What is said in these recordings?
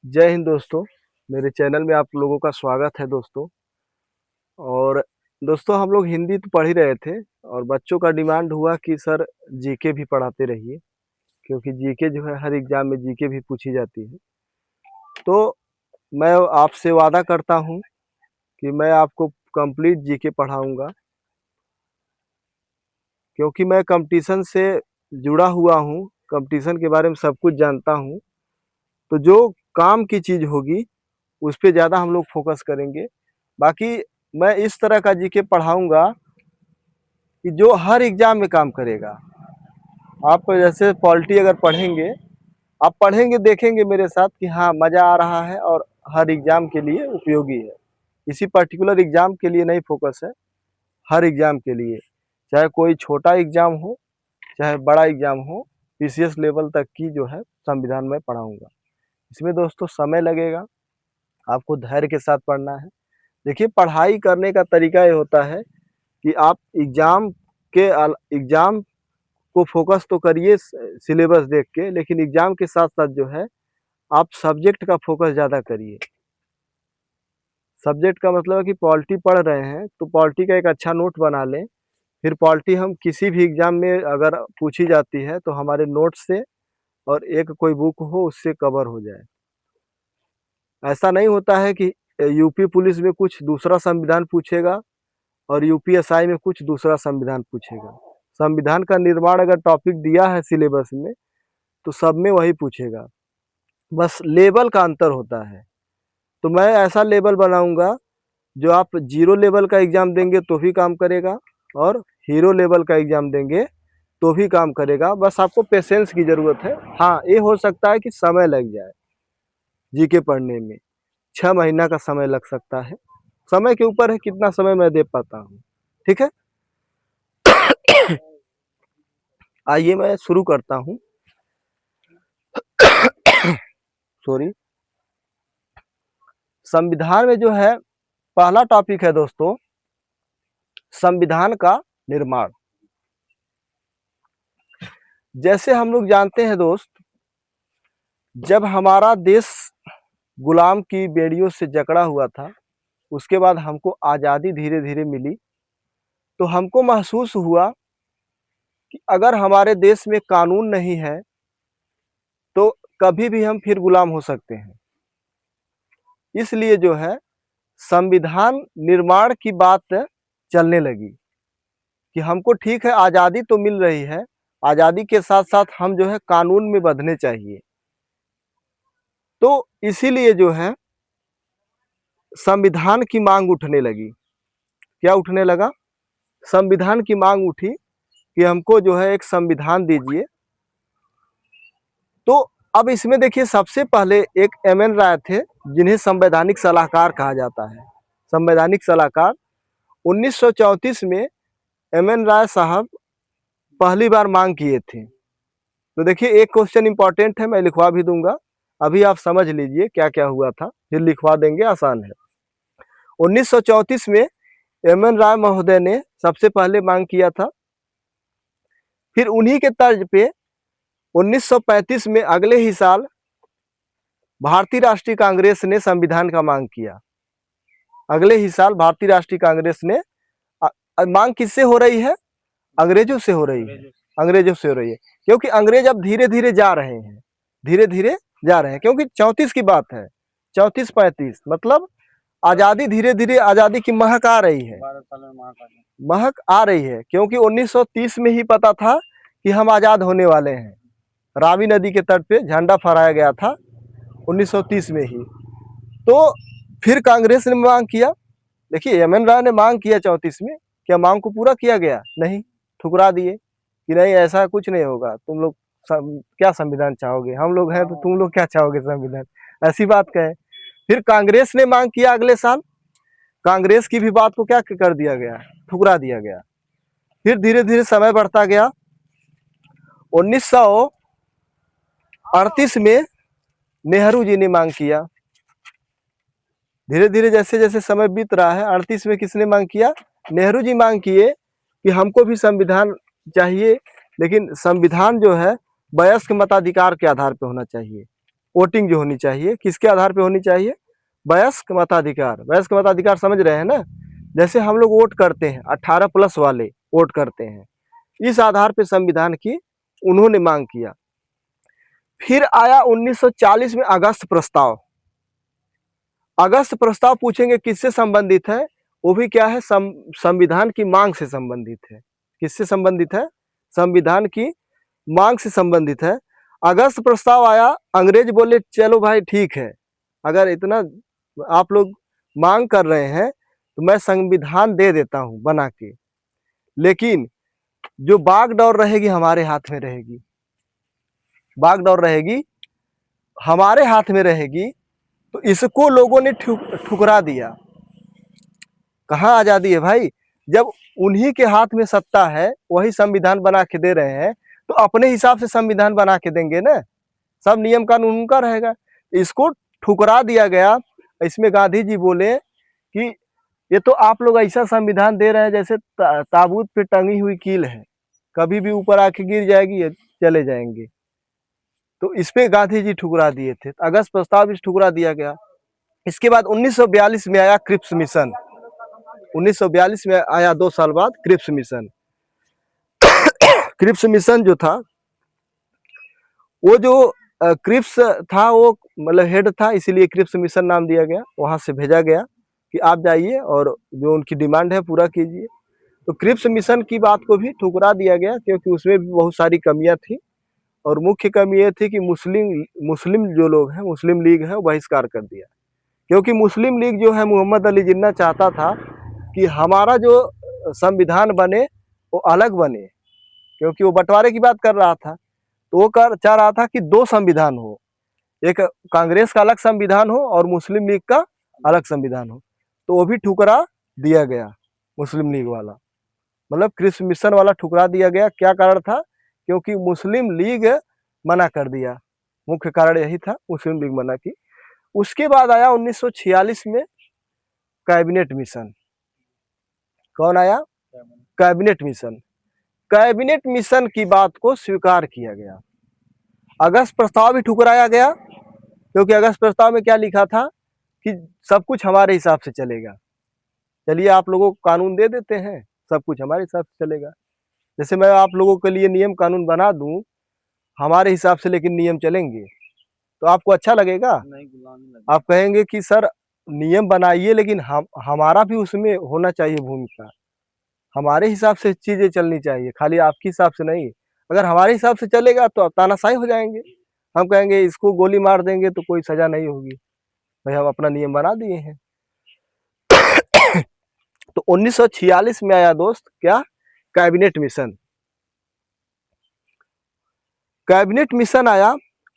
जय हिंद दोस्तों। मेरे चैनल में आप लोगों का स्वागत है दोस्तों। और दोस्तों हम लोग हिंदी तो पढ़ ही रहे थे और बच्चों का डिमांड हुआ कि सर जीके भी पढ़ाते रहिए, क्योंकि जीके जो है हर एग्जाम में जीके भी पूछी जाती है। तो मैं आपसे वादा करता हूं कि मैं आपको कंप्लीट जीके पढ़ाऊंगा, क्योंकि मैं कंपटीशन से जुड़ा हुआ हूं, कंपटीशन के बारे में सब कुछ जानता हूं। तो जो काम की चीज़ होगी उस पे ज़्यादा हम लोग फोकस करेंगे। बाकी मैं इस तरह का जीके पढ़ाऊंगा कि जो हर एग्जाम में काम करेगा। आप जैसे पॉलिटी अगर पढ़ेंगे, आप पढ़ेंगे देखेंगे मेरे साथ कि हाँ मज़ा आ रहा है और हर एग्जाम के लिए उपयोगी है। इसी पर्टिकुलर एग्जाम के लिए नहीं फोकस है, हर एग्जाम के लिए, चाहे कोई छोटा एग्जाम हो चाहे बड़ा एग्जाम हो, पीसीएस लेवल तक की जो है संविधान में पढ़ाऊंगा। इसमें दोस्तों समय लगेगा, आपको धैर्य के साथ पढ़ना है। देखिए पढ़ाई करने का तरीका ये होता है कि आप एग्जाम को फोकस तो करिए सिलेबस देख के, लेकिन एग्जाम के साथ साथ जो है आप सब्जेक्ट का फोकस ज़्यादा करिए। सब्जेक्ट का मतलब है कि पॉलिटी पढ़ रहे हैं तो पॉलिटी का एक अच्छा नोट बना लें। फिर पॉलिटी हम किसी भी एग्जाम में अगर पूछी जाती है तो हमारे नोट से और एक कोई बुक हो उससे कवर हो जाए। ऐसा नहीं होता है कि यूपी पुलिस में कुछ दूसरा संविधान पूछेगा और यूपीएसआई में कुछ दूसरा संविधान पूछेगा। संविधान का निर्माण अगर टॉपिक दिया है सिलेबस में तो सब में वही पूछेगा, बस लेवल का अंतर होता है। तो मैं ऐसा लेवल बनाऊंगा जो आप जीरो लेवल का एग्जाम देंगे तो भी काम करेगा और हीरो लेवल का एग्जाम देंगे तो भी काम करेगा। बस आपको पेशेंस की ज़रूरत है। हाँ ये हो सकता है कि समय लग जाए जीके पढ़ने में, 6 महीना का समय लग सकता है। समय के ऊपर है कितना समय मैं दे पाता हूँ। ठीक है, आइए मैं शुरू करता हूँ। सॉरी। संविधान में जो है पहला टॉपिक है दोस्तों, संविधान का निर्माण। जैसे हम लोग जानते हैं दोस्त, जब हमारा देश गुलाम की बेड़ियों से जकड़ा हुआ था, उसके बाद हमको आज़ादी धीरे धीरे मिली, तो हमको महसूस हुआ कि अगर हमारे देश में कानून नहीं है तो कभी भी हम फिर गुलाम हो सकते हैं। इसलिए जो है संविधान निर्माण की बात चलने लगी कि हमको ठीक है आज़ादी तो मिल रही है, आज़ादी के साथ साथ हम जो है कानून में बंधने चाहिए। तो इसीलिए जो है संविधान की मांग उठने लगी। क्या उठने लगा? संविधान की मांग उठी कि हमको जो है एक संविधान दीजिए। तो अब इसमें देखिए सबसे पहले एक एम.एन. राय थे, जिन्हें संवैधानिक सलाहकार कहा जाता है। संवैधानिक सलाहकार 1934 में एम.एन. राय साहब पहली बार मांग किए थे। तो देखिए एक क्वेश्चन इंपॉर्टेंट है, मैं लिखवा भी दूंगा, अभी आप समझ लीजिए क्या क्या हुआ था, फिर लिखवा देंगे, आसान है। 1934 में एम.एन. राय महोदय ने सबसे पहले मांग किया था। फिर उन्हीं के तर्ज पे 1935 में अगले ही साल भारतीय राष्ट्रीय कांग्रेस ने संविधान का मांग किया। अगले ही साल भारतीय राष्ट्रीय कांग्रेस ने मांग किससे हो रही है? अंग्रेजों से हो रही है। अंग्रेजों से हो रही है, क्योंकि अंग्रेज अब धीरे धीरे जा रहे हैं, धीरे धीरे जा रहे हैं, क्योंकि 34 की बात है, 34-35 मतलब आजादी धीरे धीरे, आजादी की महक आ रही है, महक आ रही है, क्योंकि 1930 में ही पता था कि हम आजाद होने वाले हैं। रावी नदी के तट पे झंडा फहराया गया था 1930 में ही। तो फिर कांग्रेस ने मांग किया। देखिए एम.एन. राय ने मांग किया 34 में, क्या मांग को पूरा किया गया? नहीं, ठुकरा दिए कि नहीं ऐसा कुछ नहीं होगा, तुम लोग क्या संविधान चाहोगे, हम लोग हैं तो तुम लोग क्या चाहोगे संविधान, ऐसी बात कहे। फिर कांग्रेस ने मांग किया अगले साल, कांग्रेस की भी बात को क्या कर दिया गया? ठुकरा दिया गया। फिर धीरे धीरे समय बढ़ता गया। 1938 में नेहरू जी ने मांग किया। धीरे धीरे जैसे जैसे समय बीत रहा है, 38 में किसने मांग किया? नेहरू जी मांग किए कि हमको भी संविधान चाहिए, लेकिन संविधान जो है वयस्क मताधिकार के आधार पर होना चाहिए। वोटिंग जो होनी चाहिए किसके आधार पे होनी चाहिए? वयस्क मताधिकार। वयस्क मताधिकार समझ रहे हैं ना? जैसे हम लोग वोट करते हैं 18 प्लस वाले वोट करते हैं, इस आधार पे संविधान की उन्होंने मांग किया। फिर आया 1940 में अगस्त प्रस्ताव। अगस्त प्रस्ताव पूछेंगे किससे संबंधित है? वो भी क्या है? संविधान की मांग से संबंधित है। किससे संबंधित है? संविधान की मांग से संबंधित है। अगस्त प्रस्ताव आया, अंग्रेज बोले चलो भाई ठीक है, अगर इतना आप लोग मांग कर रहे हैं तो मैं संविधान दे देता हूं बना के, लेकिन जो बागडोर रहेगी हमारे हाथ में रहेगी। बागडोर रहेगी हमारे हाथ में रहेगी। तो इसको लोगों ने ठुकरा दिया। कहाँ आजादी है भाई? जब उन्हीं के हाथ में सत्ता है, वही संविधान बना के दे रहे हैं, तो अपने हिसाब से संविधान बना के देंगे ना। सब नियम कानून उनका रहेगा। इसको ठुकरा दिया गया। इसमें गांधी जी बोले कि ये तो आप लोग ऐसा संविधान दे रहे हैं जैसे ताबूत पे टंगी हुई कील है, कभी भी ऊपर आके गिर जाएगी, ये चले जाएंगे। तो इस पे गांधी जी ठुकरा दिए थे। अगस्त प्रस्ताव भी ठुकरा दिया गया। इसके बाद 1942 में आया क्रिप्स मिशन। 1942 में आया 2 साल बाद क्रिप्स मिशन। क्रिप्स मिशन जो था, वो जो क्रिप्स था वो मतलब हेड था, इसीलिए क्रिप्स मिशन नाम दिया गया। वहां से भेजा गया कि आप जाइए और जो उनकी डिमांड है पूरा कीजिए। तो क्रिप्स मिशन की बात को भी ठुकरा दिया गया, क्योंकि उसमें भी बहुत सारी कमियां थी। और मुख्य कमी ये थी कि मुस्लिम जो लोग हैं, मुस्लिम लीग है, वो बहिष्कार कर दिया। क्योंकि मुस्लिम लीग जो है, मोहम्मद अली जिन्ना चाहता था कि हमारा जो संविधान बने वो अलग बने, क्योंकि वो बंटवारे की बात कर रहा था। तो वो चाह रहा था कि 2 संविधान हो, एक कांग्रेस का अलग संविधान हो और मुस्लिम लीग का अलग संविधान हो। तो वो भी ठुकरा दिया गया, मुस्लिम लीग वाला, मतलब क्रिप्स मिशन वाला ठुकरा दिया गया। क्या कारण था? क्योंकि मुस्लिम लीग मना कर दिया। मुख्य कारण यही था, मुस्लिम लीग मना की। उसके बाद आया 1946 में कैबिनेट मिशन। कौन आया? Cabinet mission. कैबिनेट मिशन की बात को स्वीकार किया गया। अगस्त प्रस्ताव भी ठुकराया गया, क्योंकि अगस्त प्रस्ताव में क्या लिखा था कि सब कुछ हमारे हिसाब से चलेगा। चलिए आप लोगों को कानून दे देते हैं, सब कुछ हमारे हिसाब से चलेगा। जैसे मैं आप लोगों के लिए नियम कानून बना दूं हमारे हिसाब से, लेकिन नियम चलेंगे तो आपको अच्छा लगेगा? आप कहेंगे कि सर नियम बनाइए, लेकिन हमारा भी उसमें होना चाहिए भूमिका। हमारे हिसाब से चीजें चलनी चाहिए, खाली आपके हिसाब से नहीं। अगर हमारे हिसाब से चलेगा तो आप तानाशाही हो जाएंगे। हम कहेंगे इसको गोली मार देंगे तो कोई सजा नहीं होगी, भाई हम अपना नियम बना दिए हैं। तो 1946 में आया दोस्त क्या? Cabinet mission. कैबिनेट मिशन आया,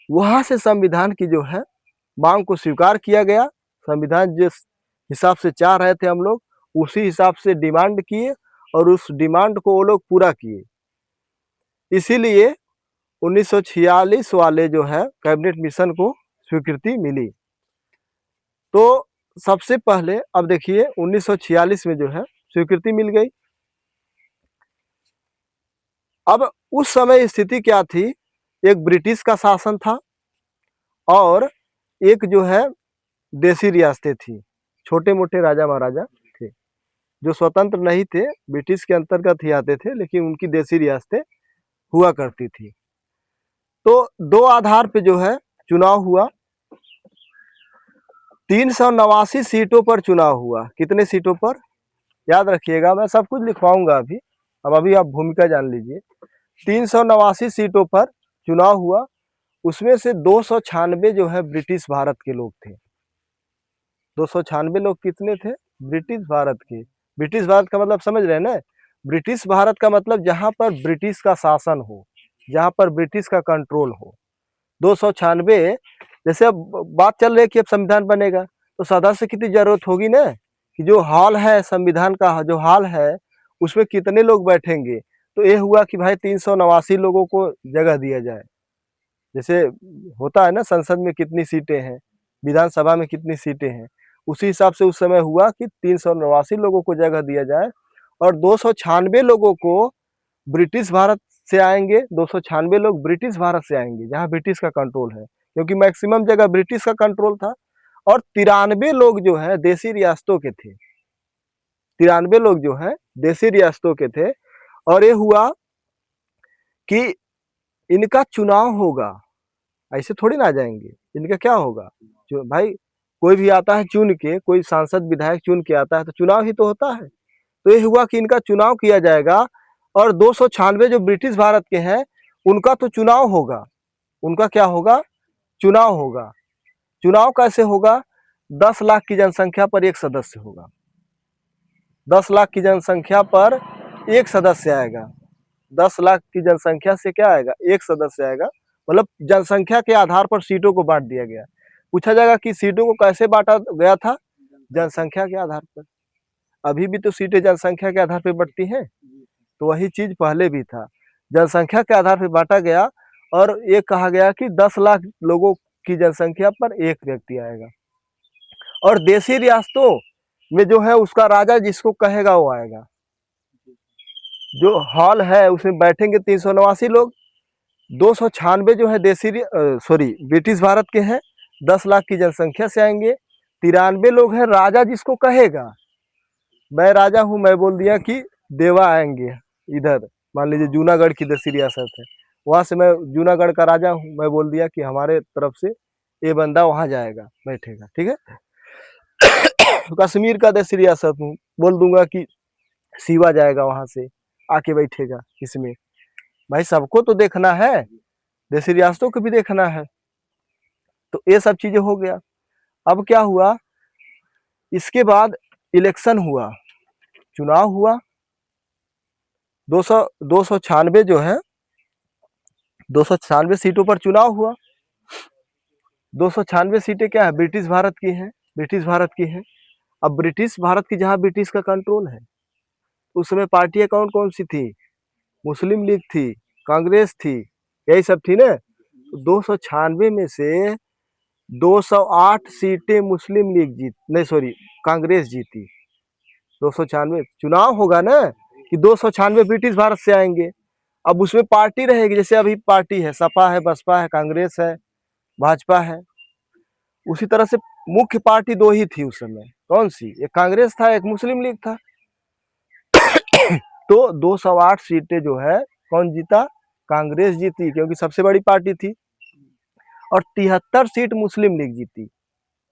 वहां से संविधान की जो है मांग को स्वीकार किया गया। संविधान जिस हिसाब से चाह रहे थे हम लोग, उसी हिसाब से डिमांड किए और उस डिमांड को वो लोग पूरा किए। इसीलिए 1946 वाले जो है कैबिनेट मिशन को स्वीकृति मिली। तो सबसे पहले अब देखिए 1946 में जो है स्वीकृति मिल गई। अब उस समय स्थिति क्या थी? एक ब्रिटिश का शासन था और एक जो है देसी रियासतें थी, छोटे मोटे राजा महाराजा थे जो स्वतंत्र नहीं थे, ब्रिटिश के अंतर्गत ही आते थे, लेकिन उनकी देसी रियासतें हुआ करती थी। तो 2 आधार पे जो है चुनाव हुआ। 389 सीटों पर चुनाव हुआ। कितने सीटों पर? याद रखिएगा, मैं सब कुछ लिखवाऊंगा अभी। अब अभी आप भूमिका जान लीजिए। 389 सीटों पर चुनाव हुआ। उसमें से 296 जो है ब्रिटिश भारत के लोग थे। 296 लोग कितने थे? ब्रिटिश भारत के। ब्रिटिश भारत का मतलब समझ रहे हैं ना? ब्रिटिश भारत का मतलब जहां पर ब्रिटिश का शासन हो, जहां पर ब्रिटिश का कंट्रोल हो। 296। जैसे अब बात चल रही है कि अब संविधान बनेगा, तो सदस्य की जरूरत होगी ना, कि जो हॉल है संविधान का, जो हॉल है उसमें कितने लोग बैठेंगे। तो ये हुआ कि भाई 389 लोगों को जगह दिया जाए। जैसे होता है ना, संसद में कितनी सीटें हैं, विधानसभा में कितनी सीटें हैं, उसी हिसाब से उस समय हुआ कि 389 लोगों को जगह दिया जाए। और 296 लोगों को ब्रिटिश भारत से आएंगे, 296 लोग ब्रिटिश भारत से आएंगे जहां ब्रिटिश का कंट्रोल है, क्योंकि मैक्सिमम जगह ब्रिटिश का कंट्रोल था। और 93 लोग जो है देसी रियासतों के थे, 93 लोग जो है देसी रियासतों के थे। और ये हुआ कि इनका चुनाव होगा, ऐसे थोड़ी ना आ जाएंगे। इनका क्या होगा, जो भाई कोई भी आता है चुन के, कोई सांसद विधायक चुन के आता है तो चुनाव ही तो होता है। तो ये हुआ कि इनका चुनाव किया जाएगा और 296 जो ब्रिटिश भारत के हैं उनका तो चुनाव होगा। उनका क्या होगा, चुनाव होगा। चुनाव कैसे होगा, 10 लाख की जनसंख्या पर एक सदस्य होगा। 10 लाख की जनसंख्या पर एक सदस्य आएगा। 10 लाख की जनसंख्या से क्या आएगा, एक सदस्य आएगा। मतलब जनसंख्या के आधार पर सीटों को बांट दिया गया। पूछा जाएगा कि सीटों को कैसे बांटा गया था, जनसंख्या के आधार पर। अभी भी तो सीटें जनसंख्या के आधार पर बढ़ती हैं, तो वही चीज पहले भी था, जनसंख्या के आधार पर बांटा गया। और ये कहा गया कि 10 लाख लोगों की जनसंख्या पर एक व्यक्ति आएगा। और देसी रियासतों में जो है उसका राजा जिसको कहेगा वो आएगा। जो हॉल है उसमें बैठेंगे 389 लोग। 296 जो है ब्रिटिश भारत के हैं, 10 लाख की जनसंख्या से आएंगे। 93 लोग हैं राजा जिसको कहेगा। मैं राजा हूं, मैं बोल दिया कि देवा आएंगे इधर, मान लीजिए जूनागढ़ की देसी रियासत है, वहां से मैं जूनागढ़ का राजा हूं, मैं बोल दिया कि हमारे तरफ से ये बंदा वहां जाएगा, बैठेगा, ठीक है। तो कश्मीर का देसी रियासत हूँ, बोल दूंगा कि शिवा जाएगा वहां से, आके बैठेगा इसमें। भाई सबको तो देखना है, देसी रियासतों को भी देखना है। तो ये सब चीजें हो गया। अब क्या हुआ, इसके बाद इलेक्शन हुआ, चुनाव हुआ। 296 जो है 296 सीटों पर चुनाव हुआ। 296 सीटें क्या है, ब्रिटिश भारत की हैं, ब्रिटिश भारत की हैं। अब ब्रिटिश भारत की जहां ब्रिटिश का कंट्रोल है, उस समय पार्टियां कौन कौन सी थी, मुस्लिम लीग थी, कांग्रेस थी, यही सब थी ना। 296 में से 208 सीटें मुस्लिम लीग जीत नहीं सॉरी कांग्रेस जीती। 296 चुनाव होगा ना कि 296 ब्रिटिश भारत से आएंगे। अब उसमें पार्टी रहेगी, जैसे अभी पार्टी है, सपा है, बसपा है, कांग्रेस है, भाजपा है। उसी तरह से मुख्य पार्टी दो ही थी उस समय, कौन सी, एक कांग्रेस था, एक मुस्लिम लीग था। तो 208 सीटें जो है कौन जीता, कांग्रेस जीती, क्योंकि सबसे बड़ी पार्टी थी। और 73 सीट मुस्लिम लीग जीती,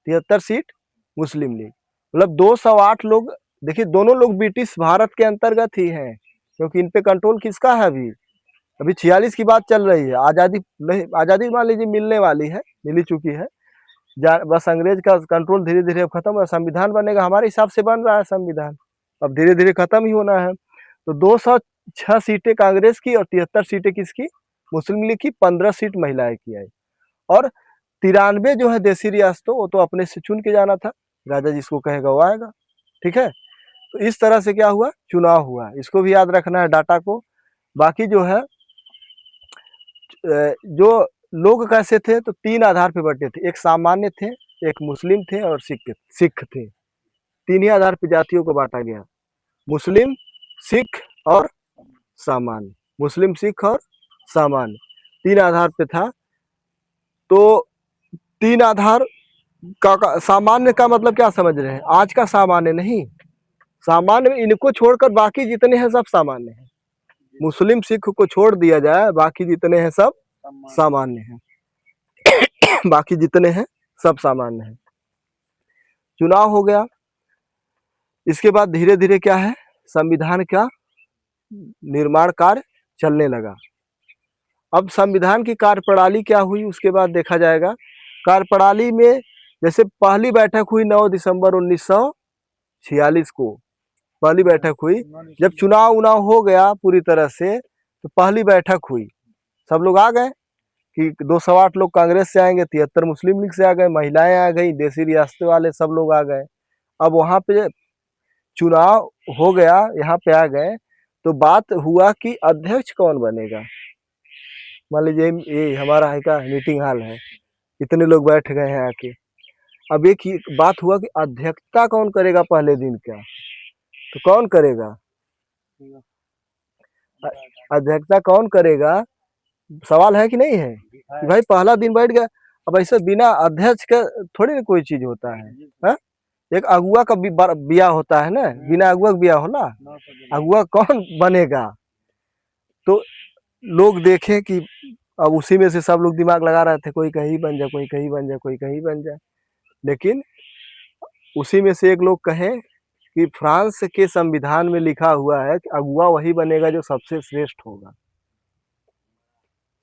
73 सीट मुस्लिम लीग। मतलब 208 लोग, देखिए दोनों लोग ब्रिटिश भारत के अंतर्गत ही हैं, क्योंकि इन पे कंट्रोल किसका है अभी। अभी 46 की बात चल रही है, आजादी नहीं, आजादी मान लीजिए मिलने वाली है, मिल ही चुकी है। बस अंग्रेज का कंट्रोल धीरे धीरे अब खत्म, और संविधान बनेगा, हमारे हिसाब से बन रहा है संविधान, अब धीरे धीरे खत्म ही होना है। तो 206 सीटें कांग्रेस की और 73 सीटें किसकी, मुस्लिम लीग की। 15 सीट महिलाएं की आई। और 93 जो है देसी रियासतों, वो तो अपने से चुन के जाना था, राजा जिसको कहेगा वो आएगा, ठीक है। तो इस तरह से क्या हुआ, चुनाव हुआ। इसको भी याद रखना है डाटा को। बाकी जो है जो लोग कैसे थे, तो 3 आधार पे बटे थे, एक सामान्य थे, एक मुस्लिम थे और सिख थे। 3 ही आधार पे जातियों को बांटा गया, मुस्लिम, सिख और सामान्य। मुस्लिम, सिख और सामान्य 3 आधार पे था। तो 3 आधार का सामान्य का मतलब क्या समझ रहे हैं, आज का सामान्य नहीं, सामान्य में इनको छोड़कर बाकी जितने हैं सब सामान्य हैं। मुस्लिम सिख को छोड़ दिया जाए, बाकी जितने हैं सब सामान्य हैं। बाकी जितने हैं सब सामान्य हैं। चुनाव हो गया, इसके बाद धीरे धीरे क्या है, संविधान का निर्माण कार्य चलने लगा। अब संविधान की कार्यप्रणाली क्या हुई उसके बाद देखा जाएगा। कार्यप्रणाली में जैसे पहली बैठक हुई 9 दिसंबर 1946 को, पहली बैठक हुई। जब चुनाव उनाव हो गया पूरी तरह से, तो पहली बैठक हुई, सब लोग आ गए कि 208 लोग कांग्रेस से आएंगे, 73 मुस्लिम लीग से आ गए, महिलाएं आ गई, देसी रियासत वाले सब लोग आ गए। अब वहां पे चुनाव हो गया, यहाँ पे आ गए, तो बात हुआ कि अध्यक्ष कौन बनेगा। मान लीजिए ये हमारा है का मीटिंग हॉल है, इतने लोग बैठ गए हैं आके। अब एक ही बात हुआ कि अध्यक्षता कौन करेगा पहले दिन का, तो कौन करेगा, अध्यक्षता कौन करेगा, सवाल है कि नहीं है कि भाई पहला दिन बैठ गया। अब ऐसे बिना अध्यक्ष का थोड़ी ना कोई चीज होता है? एक अगुआ का भी बिया होता है ना, बिना अगुआ का बिया होला? अगुआ कौन बनेगा? तो लोग देखें कि अब उसी में से सब लोग दिमाग लगा रहे थे, कोई कहीं बन जाए, कोई कहीं बन जाए, कोई कहीं बन जाए। लेकिन उसी में से एक लोग कहें कि फ्रांस के संविधान में लिखा हुआ है कि अगुआ वही बनेगा जो सबसे श्रेष्ठ होगा,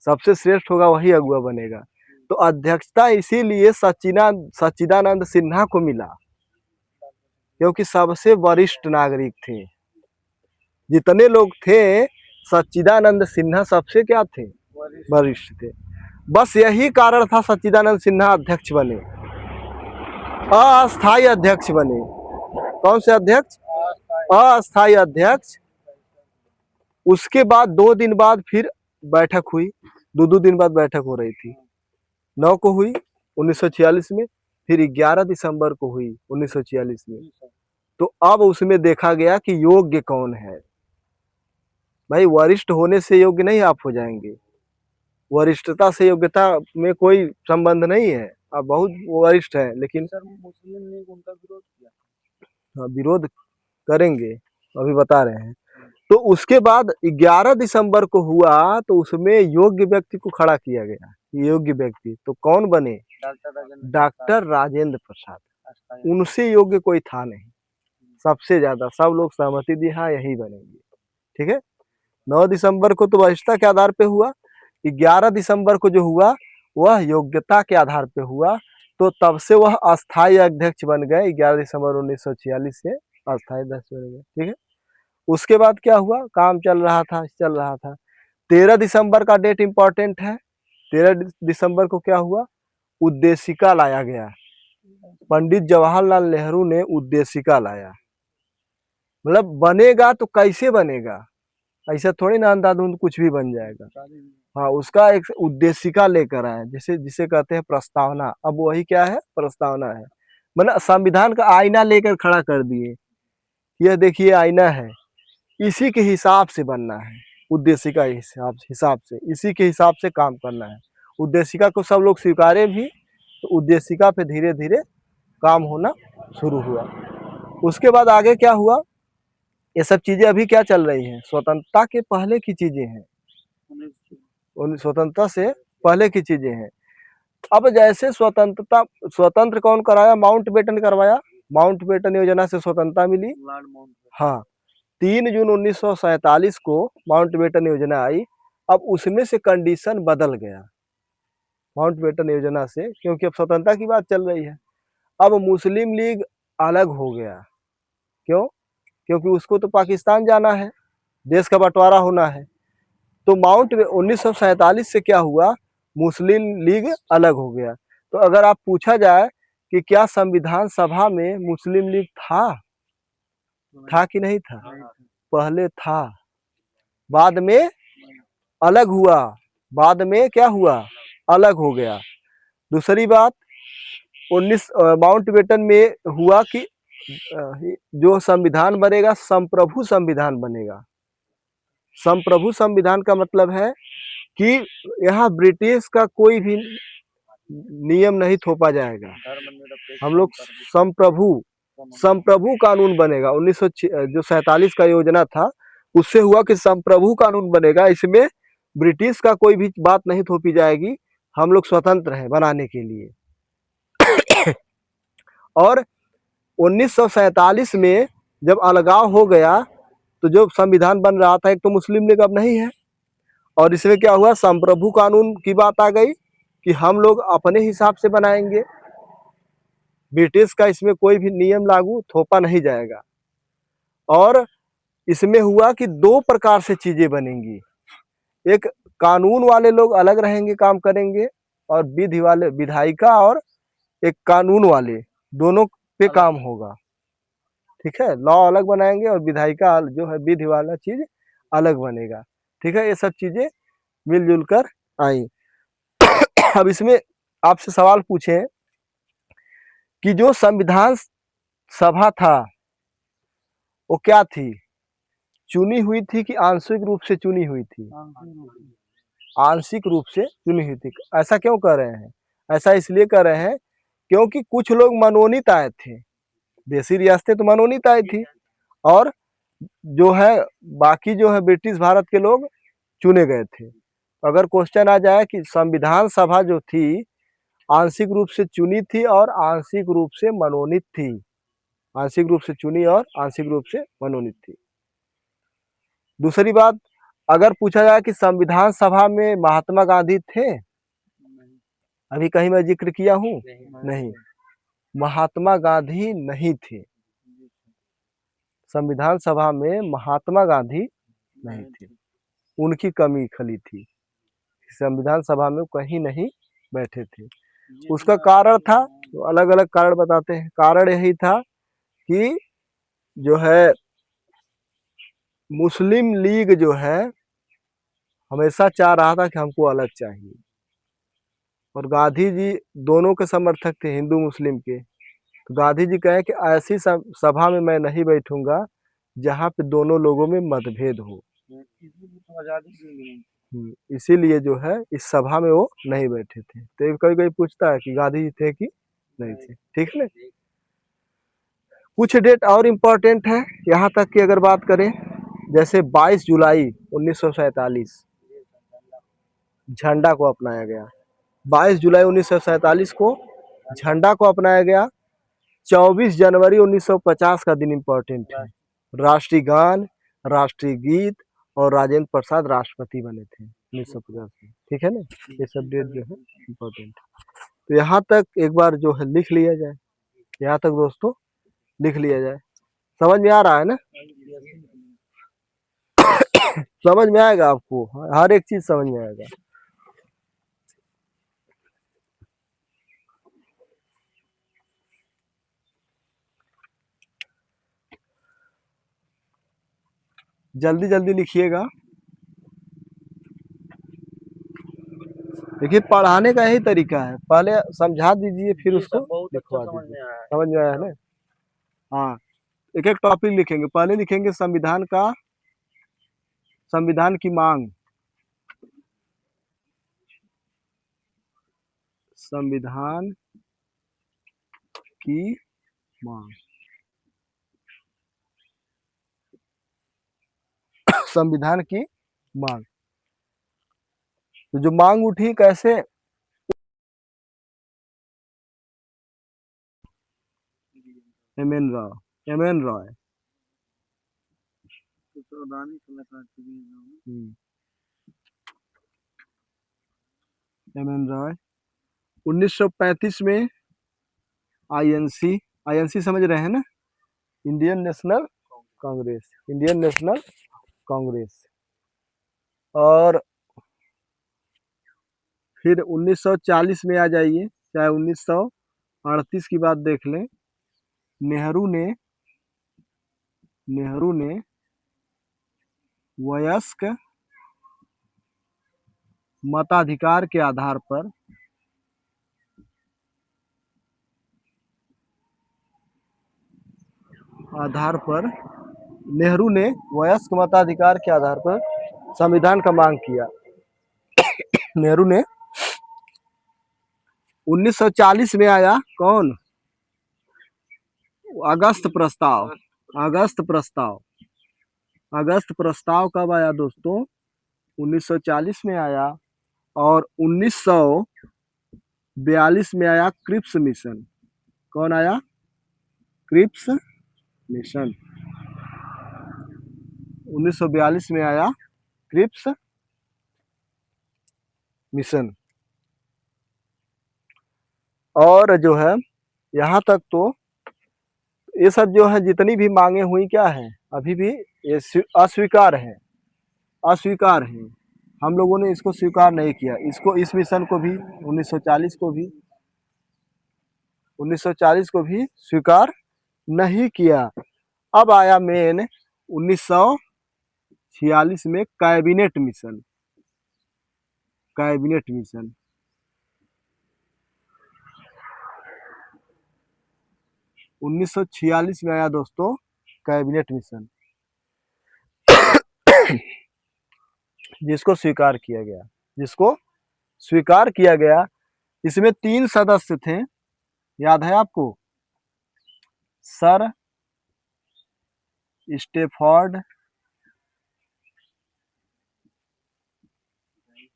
सबसे श्रेष्ठ होगा वही अगुआ बनेगा। तो अध्यक्षता इसीलिए सच्चिदानंद सिन्हा को मिला, क्योंकि सबसे वरिष्ठ नागरिक थे। जितने लोग थे, सच्चिदानंद सिन्हा सबसे क्या थे? वरिष्ठ थे। बस यही कारण था सच्चिदानंद सिन्हा अध्यक्ष बने, अस्थायी अध्यक्ष बने। कौन से अध्यक्ष? अस्थायी अध्यक्ष। उसके बाद 2 दिन बाद फिर बैठक हुई, 2 दिन बाद बैठक हो रही थी। 9 को हुई 1946 में, फिर 11 दिसंबर को हुई 1946 में। तो अब उसमें देखा गया कि योग्य कौन है। भाई वरिष्ठ होने से योग्य नहीं आप हो जाएंगे, वरिष्ठता से योग्यता में कोई संबंध नहीं है। आप बहुत वरिष्ठ है, लेकिन सर मुस्लिम लीग उनका विरोध किया। विरोध करेंगे, अभी बता रहे हैं। तो उसके बाद 11 दिसंबर को हुआ, तो उसमें योग्य व्यक्ति को खड़ा किया गया। योग्य व्यक्ति तो कौन बने? डॉक्टर राजेंद्र प्रसाद। उनसे योग्य कोई था नहीं, सबसे ज्यादा सब लोग सहमति दी, हाँ यही बनेंगे। ठीक है। 9 दिसंबर को तो वरिष्ठता के आधार पे हुआ, 11 दिसंबर को जो हुआ वह योग्यता के आधार पे हुआ। तो तब से वह अस्थायी अध्यक्ष बन गए, 11 दिसंबर 1946 से अस्थायी अध्यक्ष बन गए। ठीक है। उसके बाद क्या हुआ? काम चल रहा था। 13 दिसंबर का डेट इंपॉर्टेंट है। 13 दिसंबर को क्या हुआ? उद्देशिका लाया गया। पंडित जवाहरलाल नेहरू ने उद्देशिका लाया। मतलब बनेगा तो कैसे बनेगा? ऐसा थोड़ी ना अंधाधुंध कुछ भी बन जाएगा। हाँ, उसका एक उद्देशिका लेकर आए, जिसे कहते हैं प्रस्तावना। अब वही क्या है? प्रस्तावना है। मतलब संविधान का आईना लेकर खड़ा कर दिए, यह देखिए आईना है, इसी के हिसाब से बनना है। उद्देशिका हिसाब से, इसी के हिसाब से काम करना है। उद्देशिका को सब लोग स्वीकारे भी, तो उद्देशिका पे धीरे धीरे काम होना शुरू हुआ। उसके बाद आगे क्या हुआ? ये सब चीजें अभी क्या चल रही हैं? स्वतंत्रता के पहले की चीजें हैं, स्वतंत्रता से पहले की चीजें हैं। अब जैसे स्वतंत्र कौन कराया? माउंटबेटन करवाया। माउंटबेटन योजना से स्वतंत्रता मिली। हाँ, 3 जून 1947 को माउंटबेटन योजना आई। अब उसमें से कंडीशन बदल गया माउंटबेटन योजना से, क्योंकि अब स्वतंत्रता की बात चल रही है। अब मुस्लिम लीग अलग हो गया। क्यों? क्योंकि उसको तो पाकिस्तान जाना है, देश का बंटवारा होना है। तो 1947 से क्या हुआ? मुस्लिम लीग अलग हो गया। तो अगर आप पूछा जाए कि क्या संविधान सभा में मुस्लिम लीग था कि नहीं था? पहले था, बाद में अलग हुआ, बाद में क्या हुआ? अलग हो गया। दूसरी बात, माउंटबेटन में हुआ कि जो संविधान बनेगा संप्रभु संविधान बनेगा। संप्रभु संविधान का मतलब है कि यहाँ ब्रिटिश का कोई भी नियम नहीं थोपा जाएगा। हम लोग संप्रभु कानून बनेगा। 1947 का योजना था, उससे हुआ कि संप्रभु कानून बनेगा। इसमें ब्रिटिश का कोई भी बात नहीं थोपी जाएगी, हम लोग स्वतंत्र हैं बनाने के लिए। और 1947 में जब अलगाव हो गया, तो जो संविधान बन रहा था, एक तो मुस्लिम लीग अब नहीं है, और इसमें क्या हुआ? संप्रभु कानून की बात आ गई कि हम लोग अपने हिसाब से बनाएंगे, ब्रिटिश का इसमें कोई भी नियम लागू थोपा नहीं जाएगा। और इसमें हुआ कि 2 प्रकार से चीजें बनेंगी। एक कानून वाले लोग अलग रहेंगे, काम करेंगे, और विधि वाले, विधायिका और एक कानून वाले, दोनों पे काम होगा। ठीक है, लॉ अलग बनाएंगे और विधायिका जो है विधि वाला चीज अलग बनेगा। ठीक है, ये सब चीजें मिलजुल कर आई। अब इसमें आपसे सवाल पूछे कि जो संविधान सभा था वो क्या थी? चुनी हुई थी कि आंशिक रूप से चुनी हुई थी? आंशिक रूप से चुनी हुई थी। ऐसा क्यों कह रहे हैं? ऐसा इसलिए कर रहे हैं क्योंकि कुछ लोग मनोनीत आए थे, देसी रियासतें तो मनोनीत आई थी, और जो है बाकी जो है ब्रिटिश भारत के लोग चुने गए थे। अगर क्वेश्चन आ जाए कि संविधान सभा जो थी आंशिक रूप से चुनी थी और आंशिक रूप से मनोनीत थी, आंशिक रूप से चुनी और आंशिक रूप से मनोनीत थी। दूसरी बात, अगर पूछा जाए कि संविधान सभा में महात्मा गांधी थे, नहीं, अभी कहीं मैं जिक्र किया हूँ? नहीं, नहीं, महात्मा गांधी नहीं थे। संविधान सभा में महात्मा गांधी नहीं थे, उनकी कमी खली थी, संविधान सभा में कहीं नहीं बैठे थे। उसका कारण था, तो अलग अलग कारण बताते हैं। कारण यही था कि जो है मुस्लिम लीग जो है हमेशा चाह रहा था कि हमको अलग चाहिए, और गांधी जी दोनों के समर्थक थे, हिंदू मुस्लिम के। तो गांधी जी कहे कि ऐसी सभा में मैं नहीं बैठूंगा जहाँ पे दोनों लोगों में मतभेद हो। तो आजादी क्यों मिली? इसीलिए जो है इस सभा में वो नहीं बैठे थे। तो कभी कभी पूछता है कि गांधी जी थे कि नहीं थे, ठीक है ना। कुछ डेट और इम्पोर्टेंट है यहाँ तक कि अगर बात करें, जैसे 22 जुलाई 1947 झंडा को अपनाया गया। 22 जुलाई 1947 को झंडा को अपनाया गया। 24 जनवरी 1950 का दिन इम्पोर्टेंट है। राष्ट्रीय गान, राष्ट्रीय गीत और राजेंद्र प्रसाद राष्ट्रपति बने थे 1950 में, ठीक है ना। ये सब डेट जो है इम्पोर्टेंट। तो यहाँ तक एक बार जो है लिख लिया जाए, यहाँ तक दोस्तों लिख लिया जाए। समझ में आ रहा है ना? समझ में आएगा आपको, हर एक चीज समझ में आएगा। जल्दी जल्दी लिखिएगा। देखिए पढ़ाने का यही तरीका है, पहले समझा दीजिए फिर उसको लिखवा दीजिए। समझ में आया ना? हाँ, एक एक टॉपिक लिखेंगे। पहले लिखेंगे संविधान की मांग, संविधान की मांग, संविधान की मांग। तो जो मांग उठी कैसे? एम.एन. रॉय। एम.एन. रॉय 1935 में आईएनसी समझ रहे हैं ना? Indian national Congress, Indian national Congress. और फिर 1940 में आ जाइए, चाहे 1938 की बात देख लें। नेहरू ने वयस्क मताधिकार के आधार पर नेहरू ने वयस्क मताधिकार के आधार पर संविधान का मांग किया। नेहरू ने 1940 में आया कौन? अगस्त प्रस्ताव। अगस्त प्रस्ताव कब आया दोस्तों? 1940 में आया। और 1942 में आया क्रिप्स मिशन। कौन आया? क्रिप्स मिशन 1942 में आया, क्रिप्स मिशन। और जो है यहाँ तक तो ये सब जो है जितनी भी मांगे हुई क्या है, अभी भी ये अस्वीकार है, अस्वीकार है। हम लोगों ने इसको स्वीकार नहीं किया, इसको, इस मिशन को भी 1940 को भी स्वीकार नहीं किया। अब आया मेन 1946 में कैबिनेट मिशन। 1946 में आया दोस्तों कैबिनेट मिशन, जिसको स्वीकार किया गया इसमें 3 सदस्य थे, याद है आपको? सर स्टेफोर्ड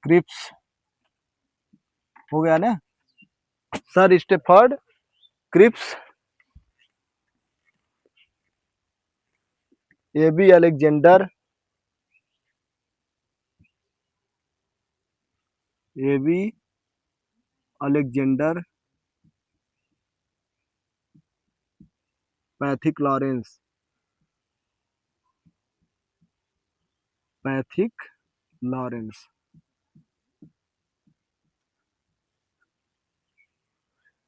क्रिप्स, हो गया ना? Sir Stafford Cripps, AB Alexander, AB Alexander, Pethick Lawrence, Pethick Lawrence.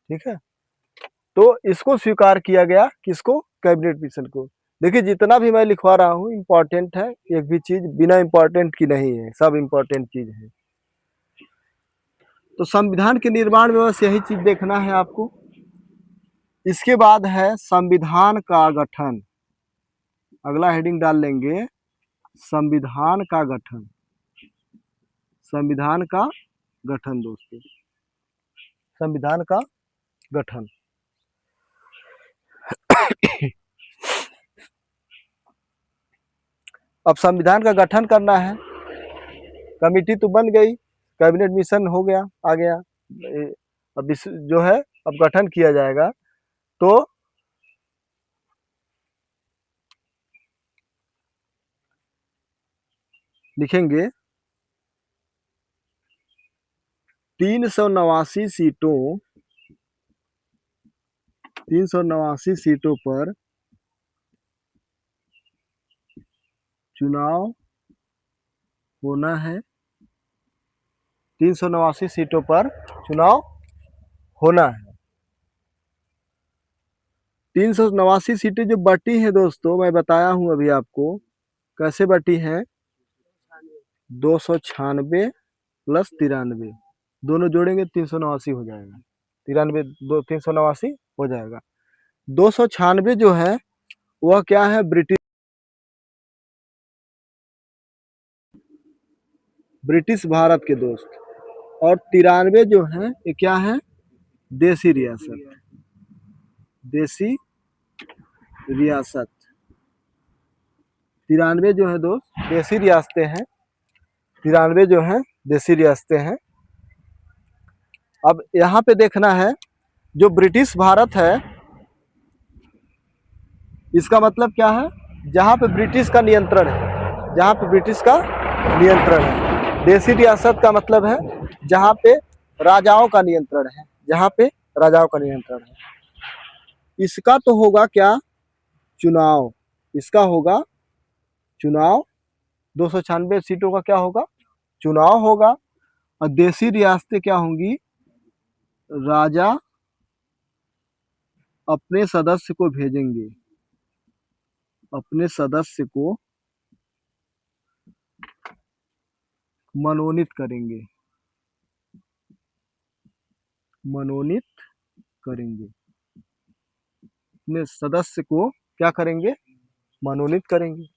ठीक है, तो इसको स्वीकार किया गया, किसको? कैबिनेट मिशन को। देखिए जितना भी मैं लिखवा रहा हूँ इम्पोर्टेंट है, एक भी चीज बिना इम्पोर्टेंट की नहीं है, सब इम्पोर्टेंट चीज है। तो संविधान के निर्माण में बस यही चीज देखना है आपको। इसके बाद है संविधान का गठन, अगला हेडिंग डाल लेंगे संविधान का गठन। संविधान का गठन दोस्तों, संविधान का गठन। अब संविधान का गठन करना है, कमिटी तो बन गई, कैबिनेट मिशन हो गया, आ गया। अब इस जो है अब गठन किया जाएगा, तो लिखेंगे 389 सीटों, 389 सीटों पर चुनाव होना है। 389 सीटों पर चुनाव होना है। 389 सीटें जो बटी हैं दोस्तों, मैं बताया हूं अभी आपको कैसे बटी हैं। 296 प्लस 93, दोनों जोड़ेंगे 389 हो जाएगा। 93 389 हो जाएगा। 296 जो है वह क्या है? ब्रिटिश भारत के दोस्त। और 93 जो है ये क्या है? देसी रियासत, देसी रियासत। 93 जो है दोस्त देसी रियासतें हैं, 93 जो है देसी रियासतें हैं। अब यहाँ पे देखना है जो ब्रिटिश भारत है, इसका मतलब क्या है? जहाँ पे ब्रिटिश का नियंत्रण है, जहाँ पे ब्रिटिश का नियंत्रण है। देसी रियासत का मतलब है जहाँ पे राजाओं का नियंत्रण है, जहाँ पे राजाओं का नियंत्रण है। इसका तो होगा क्या? चुनाव। इसका होगा चुनाव। 296 सीटों का क्या होगा? चुनाव होगा। और देसी रियासतें क्या होंगी? राजा अपने सदस्य को भेजेंगे, अपने सदस्य को मनोनीत करेंगे, मनोनीत करेंगे। अपने सदस्य को क्या करेंगे? मनोनीत करेंगे।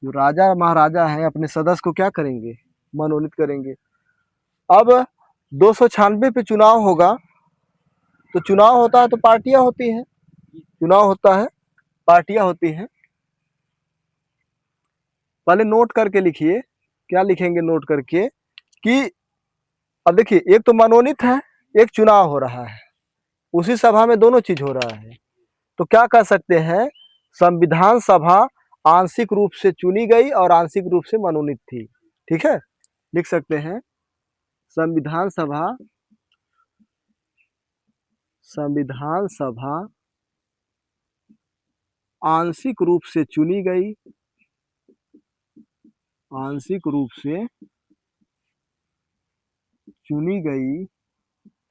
जो राजा महाराजा हैं अपने सदस्य को क्या करेंगे? मनोनीत करेंगे। अब 296 पे चुनाव होगा, तो चुनाव होता है तो पार्टियां होती हैं, चुनाव होता है पार्टियां होती हैं। पहले नोट करके लिखिए, क्या लिखेंगे नोट करके कि अब देखिए एक तो मनोनीत है, एक चुनाव हो रहा है, उसी सभा में दोनों चीज हो रहा है। तो क्या कह सकते हैं? संविधान सभा आंशिक रूप से चुनी गई और आंशिक रूप से मनोनीत थी। ठीक है, लिख सकते हैं संविधान सभा, संविधान सभा आंशिक रूप से चुनी गई, आंशिक रूप से चुनी गई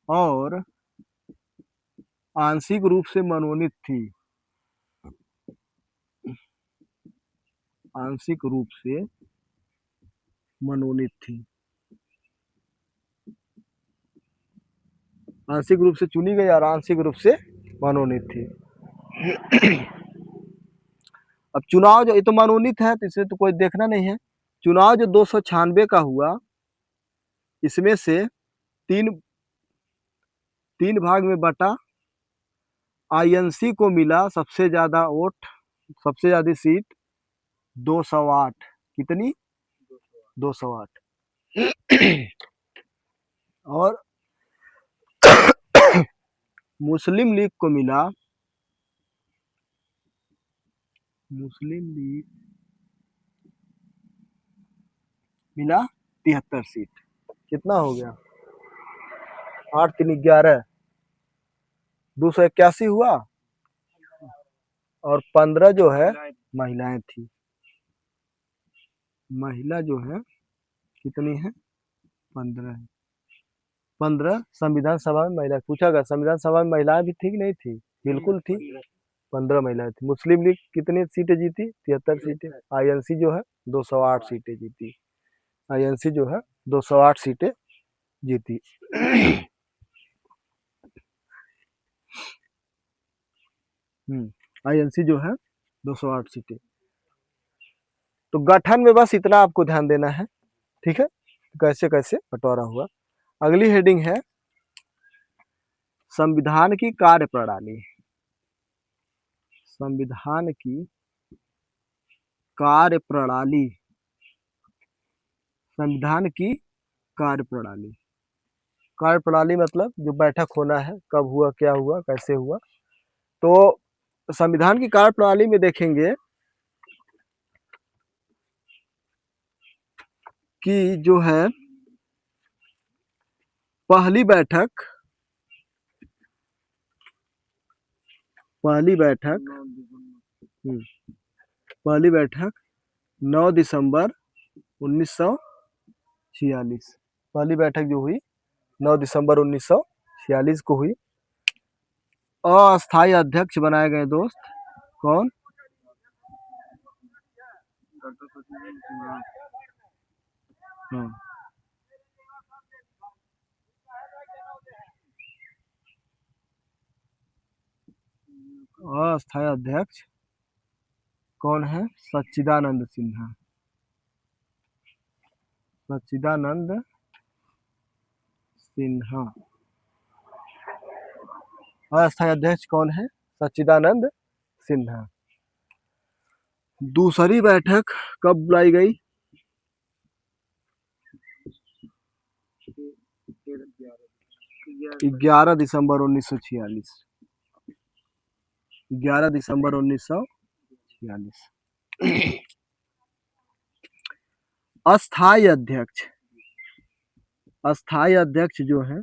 और आंशिक रूप से मनोनीत थी, आंशिक रूप से मनोनीत थी। आंशिक रूप से चुनी गई और आंशिक रूप से मनोनीत थी। अब चुनाव जो ये तो मनोनीत है, तो इसे तो कोई देखना नहीं है, चुनाव जो 296 का हुआ, इसमें से तीन तीन भाग में बटा। आईएनसी को मिला सबसे ज्यादा वोट, सबसे ज्यादा सीट 208। कितनी? 208। और मुस्लिम लीग को मिला, मुस्लिम लीग मिला 73 सीट। कितना हो गया? 8 3 11, 281 हुआ। और 15 जो है महिलाएं थी। महिला जो है कितनी है? 15 है। 15 संविधान सभा में महिला पूछा गया, संविधान सभा में महिलाएं भी थी कि नहीं थी? बिल्कुल थी। 15 महिलाएं थी। मुस्लिम लीग कितनी सीटें जीती? 73 सीटें। आईएनसी जो है 208 सीटें जीती। आईएनसी जो है 208 सीटें जीती। आईएनसी जो है 208 सीटें। तो गठन में बस इतना आपको ध्यान देना है, ठीक है, कैसे कैसे बंटवारा हुआ। अगली हेडिंग है संविधान की कार्यप्रणाली। संविधान की कार्यप्रणाली। संविधान की कार्यप्रणाली। कार्यप्रणाली मतलब जो बैठक होना है, कब हुआ, क्या हुआ, कैसे हुआ। तो संविधान की कार्यप्रणाली में देखेंगे कि जो है पहली बैठक, पहली बैठक 9 दिसंबर 1946। पहली बैठक जो हुई 9 दिसंबर 1946 को हुई। अस्थायी अध्यक्ष बनाए गए दोस्त कौन? अस्थायी अध्यक्ष कौन है? सच्चिदानंद सिन्हा। सच्चिदानंद सिन्हा। अस्थायी अध्यक्ष कौन है? सच्चिदानंद सिन्हा। दूसरी बैठक कब बुलाई गई? 11 दिसंबर 1946। 11 दिसंबर 1946। अस्थायी अध्यक्ष, अस्थायी अध्यक्ष जो है,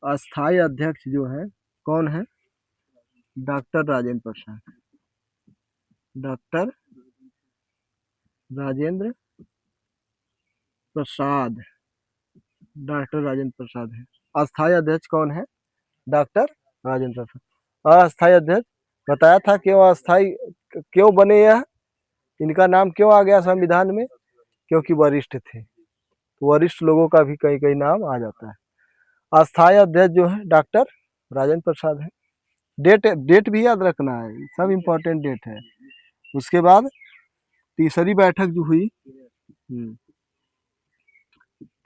अस्थायी अध्यक्ष जो है कौन है? Doctor Rajendra Prasad. Doctor Rajendra Prasad. Doctor Rajendra Prasad है अस्थायी अध्यक्ष। कौन है? डॉक्टर राजेंद्र प्रसाद। अस्थायी अध्यक्ष बताया था क्यों अस्थायी क्यों बने यह, इनका नाम क्यों आ गया संविधान में? क्योंकि वरिष्ठ थे। वरिष्ठ लोगों का भी कई कई नाम आ जाता है। अस्थायी अध्यक्ष जो है डॉक्टर राजेंद्र प्रसाद है। डेट डेट भी याद रखना है, सब इम्पोर्टेंट डेट है। उसके बाद तीसरी बैठक जो हुई,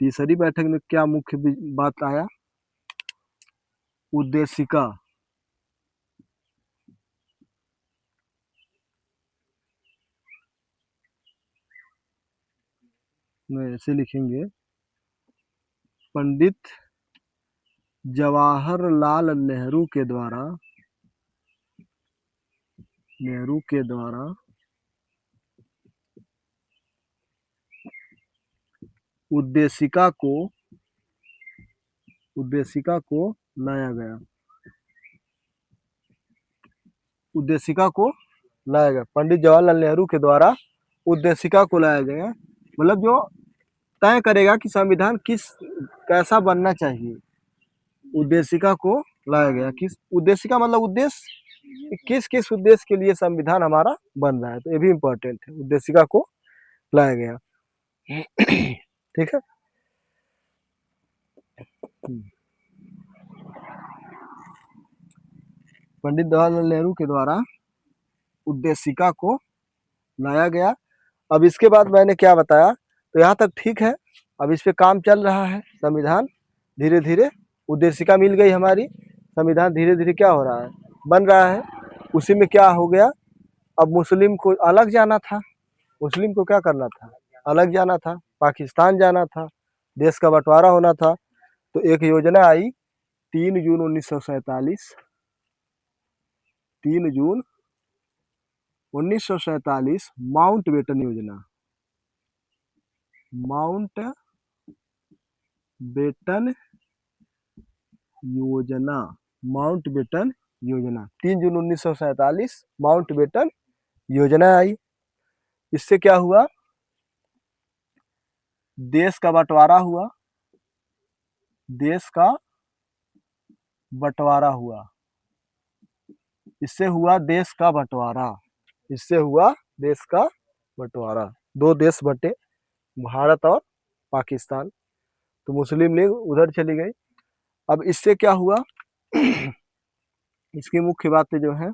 तीसरी बैठक में क्या मुख्य बात आया? उद्देशिका। में ऐसे लिखेंगे, पंडित जवाहरलाल नेहरू के द्वारा, नेहरू के द्वारा उद्देशिका को, उद्देशिका को लाया गया। उद्देशिका को लाया गया। पंडित जवाहरलाल नेहरू के द्वारा उद्देशिका को लाया गया, मतलब जो तय करेगा कि संविधान किस कैसा बनना चाहिए। उद्देशिका को लाया गया। किस उद्देशिका मतलब उद्देश्य, किस किस उद्देश्य के लिए संविधान हमारा बन रहा है, तो ये भी इम्पोर्टेंट है। उद्देशिका को लाया गया, ठीक है। पंडित जवाहरलाल नेहरू के द्वारा उद्देशिका को लाया गया। अब इसके बाद मैंने क्या बताया, तो यहाँ तक ठीक है। अब इस पे काम चल रहा है। संविधान धीरे धीरे, उद्देशिका मिल गई हमारी, संविधान धीरे धीरे क्या हो रहा है, बन रहा है। उसी में क्या हो गया, अब मुस्लिम को अलग जाना था, मुस्लिम को क्या करना था, अलग जाना था, पाकिस्तान जाना था, देश का बंटवारा होना था। तो एक योजना आई 3 जून 1947, 3 जून 1947 माउंट बेटन योजना, माउंट बेटन योजना, माउंट बेटन योजना, 3 जून 1947 माउंट बेटन योजना आई। इससे क्या हुआ, देश का बंटवारा हुआ, देश का बंटवारा हुआ। इससे हुआ देश का बंटवारा, इससे हुआ देश का बंटवारा। 2 देश बटे, भारत और पाकिस्तान। तो मुस्लिम लीग उधर चली गई। अब इससे क्या हुआ इसकी मुख्य बातें जो है,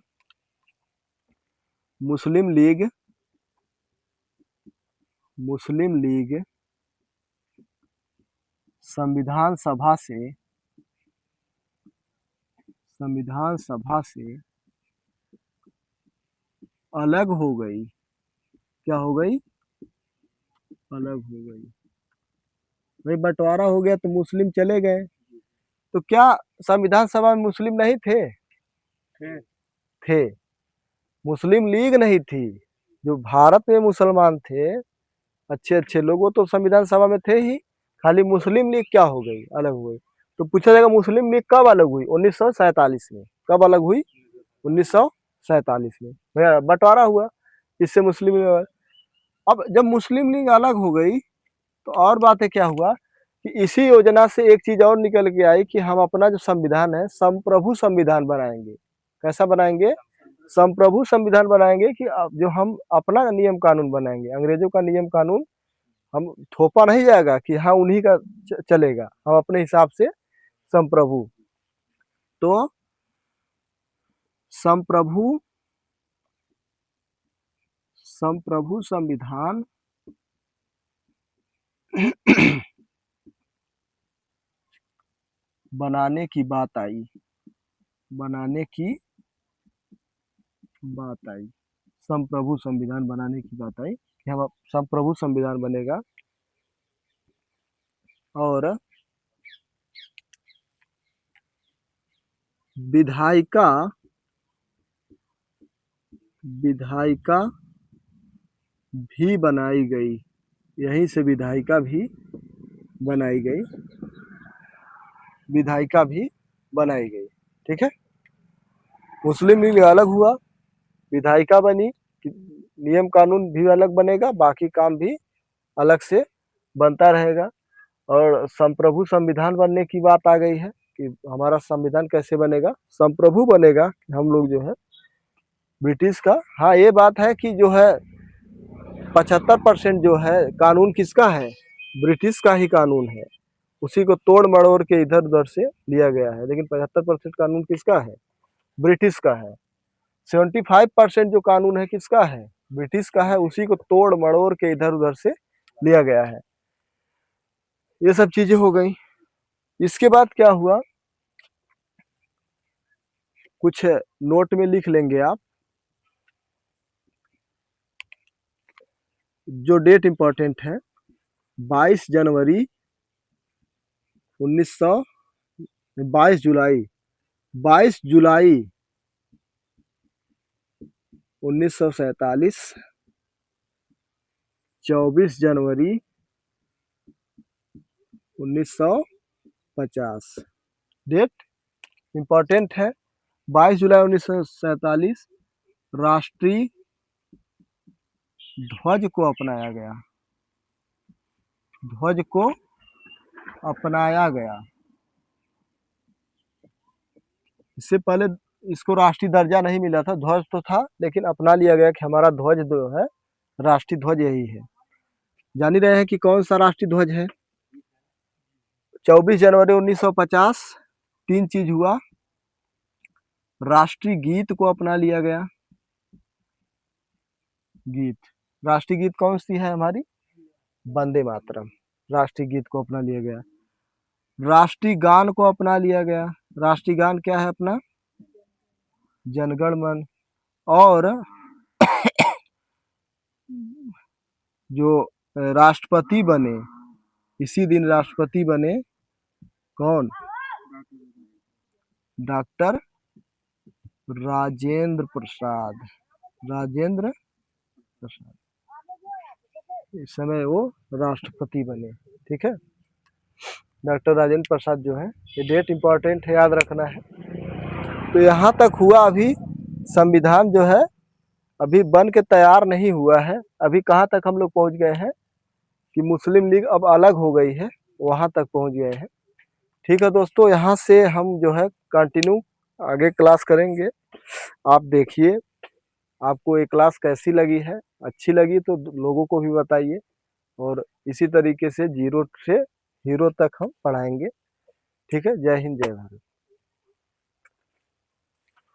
मुस्लिम लीग संविधान सभा से अलग हो गई। क्या हो गई, अलग हो गई। भाई बंटवारा हो गया तो मुस्लिम चले गए, तो क्या संविधान सभा में मुस्लिम नहीं थे? थे। मुस्लिम लीग नहीं थी। जो भारत में मुसलमान थे, अच्छे अच्छे लोग, वो तो संविधान सभा में थे ही। खाली मुस्लिम लीग क्या हो गई, अलग हो गई। तो पूछा जाएगा मुस्लिम लीग कब अलग हुई? 1947 में। कब अलग हुई? 1947 में। भैया बंटवारा हुआ, इससे मुस्लिम लीग। अब जब मुस्लिम लीग अलग हो गई, तो और बातें क्या हुआ कि इसी योजना से एक चीज और निकल के आई कि हम अपना जो संविधान है, संप्रभु संविधान बनाएंगे। कैसा बनाएंगे? संप्रभु संविधान बनाएंगे, कि जो हम अपना नियम कानून बनाएंगे। अंग्रेजों का नियम कानून हम थोपा नहीं जाएगा कि हाँ उन्हीं का चलेगा, हम अपने हिसाब से संप्रभु। तो संप्रभु संविधान बनाने की बात आई, संप्रभु संविधान बनाने की बात आई कि हम संप्रभु संविधान बनेगा। और विधायिका भी बनाई गई, यहीं से विधायिका भी बनाई गई, विधायिका भी बनाई गई। ठीक है, मुस्लिम लीग अलग हुआ, विधायिका बनी, नियम कानून भी अलग बनेगा, बाकी काम भी अलग से बनता रहेगा। और संप्रभु संविधान बनने की बात आ गई है कि हमारा संविधान कैसे बनेगा, संप्रभु बनेगा। हम लोग जो है ब्रिटिश का, हाँ ये बात है कि जो है 75% जो है कानून किसका है? ब्रिटिश का ही कानून है। उसी को तोड़ मड़ोड़ के इधर उधर से लिया गया है, लेकिन 75% कानून किसका है? ब्रिटिश का है। 75% जो कानून है किसका है? ब्रिटिश का है। उसी को तोड़ मड़ोड़ के इधर उधर से लिया गया है। ये सब चीजें हो गई। इसके बाद क्या हुआ, कुछ नोट में लिख लेंगे आप, जो डेट इंपॉर्टेंट है। 22 जनवरी 1900, 22 जुलाई 22 जुलाई 1947, 24 जनवरी 1950। डेट इंपॉर्टेंट है। 22 जुलाई 1947 राष्ट्रीय ध्वज को अपनाया गया, ध्वज को अपनाया गया। इससे पहले इसको राष्ट्रीय दर्जा नहीं मिला था, ध्वज तो था लेकिन अपना लिया गया कि हमारा ध्वज जो है राष्ट्रीय ध्वज यही है। जान ही रहे हैं कि कौन सा राष्ट्रीय ध्वज है। 24 जनवरी 1950 तीन चीज हुआ, राष्ट्रीय गीत को अपना लिया गया, गीत। राष्ट्रीय गीत कौन सी है हमारी? वंदे मातरम राष्ट्रीय गीत को अपना लिया गया। राष्ट्रीय गान को अपना लिया गया। राष्ट्रीय गान क्या है अपना? जनगण मन। और जो राष्ट्रपति बने, इसी दिन राष्ट्रपति बने कौन? डॉक्टर राजेंद्र प्रसाद। राजेंद्र प्रसाद इस समय वो राष्ट्रपति बने। ठीक है, डॉक्टर राजेंद्र प्रसाद जो है, ये डेट इंपॉर्टेंट है, याद रखना है। तो यहाँ तक हुआ। अभी संविधान जो है अभी बन के तैयार नहीं हुआ है। अभी कहाँ तक हम लोग पहुँच गए हैं कि मुस्लिम लीग अब अलग हो गई है, वहाँ तक पहुँच गए हैं। ठीक है दोस्तों, यहाँ से हम जो है कंटिन्यू आगे क्लास करेंगे। आप देखिए आपको ये क्लास कैसी लगी है। अच्छी लगी तो लोगों को भी बताइए, और इसी तरीके से जीरो से हीरो तक हम पढ़ाएंगे। ठीक है, जय हिंद जय भारत।